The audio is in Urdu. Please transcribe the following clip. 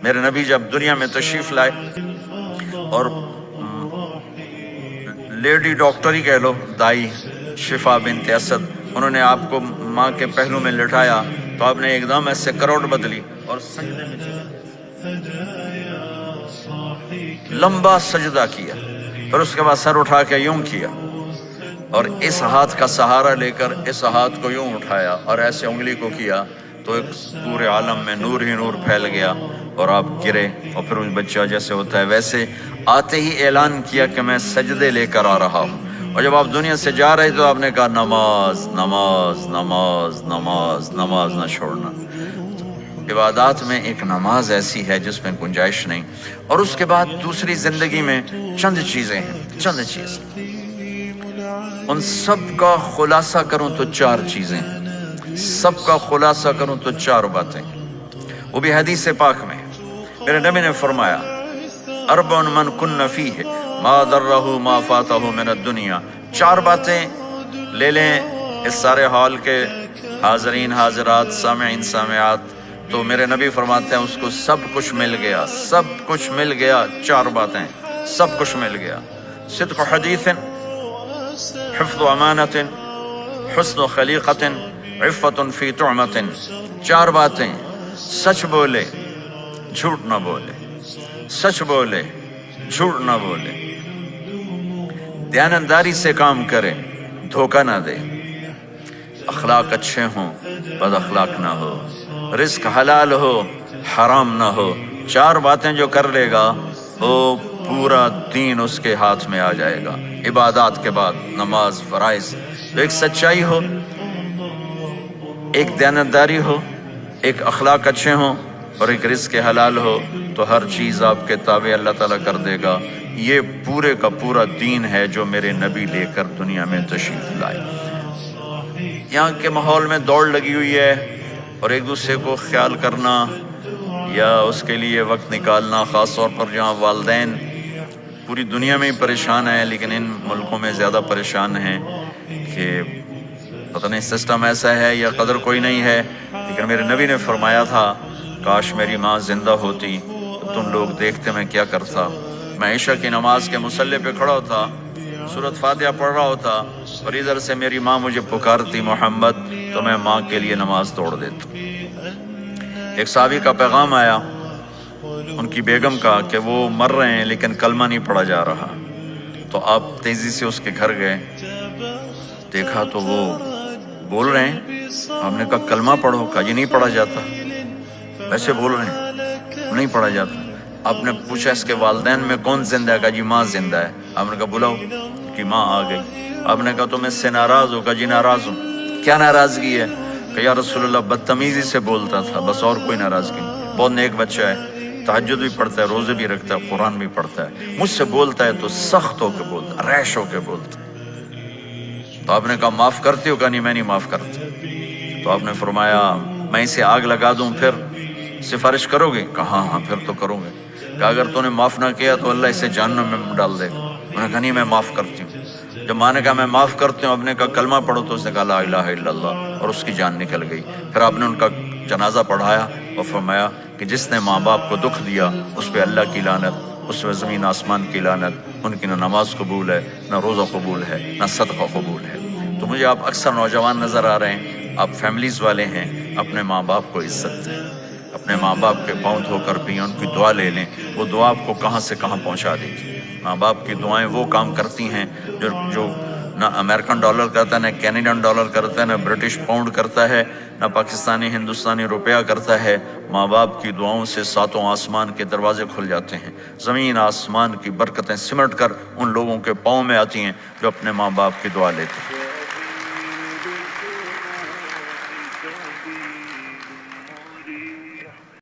میرے نبی جب دنیا میں تشریف لائے اور لیڈی ڈاکٹر ہی کہہ لو، دائی شفا بنت اسد، انہوں نے آپ کو ماں کے پہلو میں لٹایا تو آپ نے ایک دم ایسے کروٹ بدلی اور سجدے میں چلے گئے، لمبا سجدہ کیا، پھر اس کے بعد سر اٹھا کے یوں کیا اور اس ہاتھ کا سہارا لے کر اس ہاتھ کو یوں اٹھایا اور ایسے انگلی کو کیا تو ایک پورے عالم میں نور ہی نور پھیل گیا اور آپ گرے، اور پھر اس بچہ جیسے ہوتا ہے ویسے آتے ہی اعلان کیا کہ میں سجدے لے کر آ رہا ہوں۔ اور جب آپ دنیا سے جا رہے تو آپ نے کہا نماز نماز نماز نماز نماز نہ چھوڑنا۔ عبادات میں ایک نماز ایسی ہے جس میں گنجائش نہیں۔ اور اس کے بعد دوسری زندگی میں چند چیزیں ہیں، چند چیز، ان سب کا خلاصہ کروں تو 4 چیزیں، سب کا خلاصہ کروں تو 4 باتیں، وہ بھی حدیث پاک میں۔ میرے نبی نے فرمایا اربع من کن فیہ ما ضرہ ما فاتہ من الدنیا، 4 باتیں لے لیں اس سارے ہال کے حاضرین حاضرات سامعین سامعات، تو میرے نبی فرماتے ہیں اس کو سب کچھ مل گیا، سب کچھ مل گیا، 4 باتیں سب کچھ مل گیا۔ صدق حدیث، حفظ امانت، حسن خلیقت، عفت فی طعمت، 4 باتیں، سچ بولے جھوٹ نہ بولے، سچ بولے جھوٹ نہ بولے، دیانتداری سے کام کرے دھوکہ نہ دے، اخلاق اچھے ہوں بد اخلاق نہ ہو، رزق حلال ہو حرام نہ ہو۔ 4 باتیں جو کر لے گا وہ پورا دین اس کے ہاتھ میں آ جائے گا۔ عبادات کے بعد نماز فرائض، تو ایک سچائی ہو، ایک دیانتداری ہو، ایک اخلاق اچھے ہوں اور ایک رزق حلال ہو، تو ہر چیز آپ کے تابع اللہ تعالیٰ کر دے گا۔ یہ پورے کا پورا دین ہے جو میرے نبی لے کر دنیا میں تشریف لائے۔ یہاں کے ماحول میں دوڑ لگی ہوئی ہے اور ایک دوسرے کو خیال کرنا یا اس کے لیے وقت نکالنا، خاص طور پر جہاں والدین پوری دنیا میں ہی پریشان ہیں لیکن ان ملکوں میں زیادہ پریشان ہیں کہ پتہ نہیں سسٹم ایسا ہے یا قدر کوئی نہیں ہے، لیکن میرے نبی نے فرمایا تھا کاش میری ماں زندہ ہوتی تو تم لوگ دیکھتے میں کیا کرتا۔ میں عشاء کی نماز کے مصلی پہ کھڑا ہوتا، سورۃ فاتحہ پڑھ رہا ہوتا اور ادھر سے میری ماں مجھے پکارتی محمد، تو میں ماں کے لیے نماز توڑ دیتا۔ ایک صحابی کا پیغام آیا ان کی بیگم کا کہ وہ مر رہے ہیں لیکن کلمہ نہیں پڑھا جا رہا، تو آپ تیزی سے اس کے گھر گئے، دیکھا تو وہ بول رہے ہیں، آپ نے کہا کلمہ پڑھو، کہا یہ نہیں پڑھا جاتا، ویسے بول رہے ہیں نہیں پڑھا جاتا۔ آپ نے پوچھا اس کے والدین میں کون زندہ ہے؟ کہا جی ماں زندہ ہے۔ آپ نے کہا بلاؤ، کہ ماں آ گئی۔ آپ نے کہا تم اس سے ناراض ہو؟ کہا جی ناراض ہوں۔ کیا ناراضگی ہے؟ کہ یا رسول اللہ بدتمیزی سے بولتا تھا، بس اور کوئی ناراضگی نہیں، بہت نیک بچہ ہے، تہجد بھی پڑھتا ہے، روزے بھی رکھتا ہے، قرآن بھی پڑھتا ہے، مجھ سے بولتا ہے تو سخت ہو کے بولتا، ریش ہو کے بولتا۔ تو آپ نے کہا معاف کرتے ہو؟ کہا نہیں میں نہیں معاف کرتا۔ تو آپ نے فرمایا میں اسے آگ لگا دوں پھر سفارش کرو گے؟ کہا ہاں ہاں پھر تو کروں گے۔ کہ اگر تو نے معاف نہ کیا تو اللہ اسے جہنم میں ڈال دے گا۔ انہوں نے کہا نہیں میں معاف کرتی ہوں۔ جب ماں نے کہا میں معاف کرتی ہوں، آپ نے کہا کلمہ پڑھو، تو اس نے کہا لا الہ الا اللہ، اور اس کی جان نکل گئی۔ پھر آپ نے ان کا جنازہ پڑھایا اور فرمایا کہ جس نے ماں باپ کو دکھ دیا اس پہ اللہ کی لعنت، اس پہ زمین آسمان کی لعنت، ان کی نہ نماز قبول ہے نہ روزہ قبول ہے نہ صدقہ قبول ہے۔ تو مجھے آپ اکثر نوجوان نظر آ رہے ہیں، آپ فیملیز والے ہیں، اپنے ماں باپ کو عزت دیں، اپنے ماں باپ کے پاؤں دھو کر بھی ان کی دعا لے لیں، وہ دعا آپ کو کہاں سے کہاں پہنچا دے گی۔ ماں باپ کی دعائیں وہ کام کرتی ہیں جو نہ امریکن ڈالر کرتا ہے، نہ کینیڈین ڈالر کرتا ہے، نہ برٹش پاؤنڈ کرتا ہے، نہ پاکستانی ہندوستانی روپیہ کرتا ہے۔ ماں باپ کی دعاؤں سے 7 آسمان کے دروازے کھل جاتے ہیں، زمین آسمان کی برکتیں سمٹ کر ان لوگوں کے پاؤں میں آتی ہیں جو اپنے ماں باپ کی دعا لیتے ہیں۔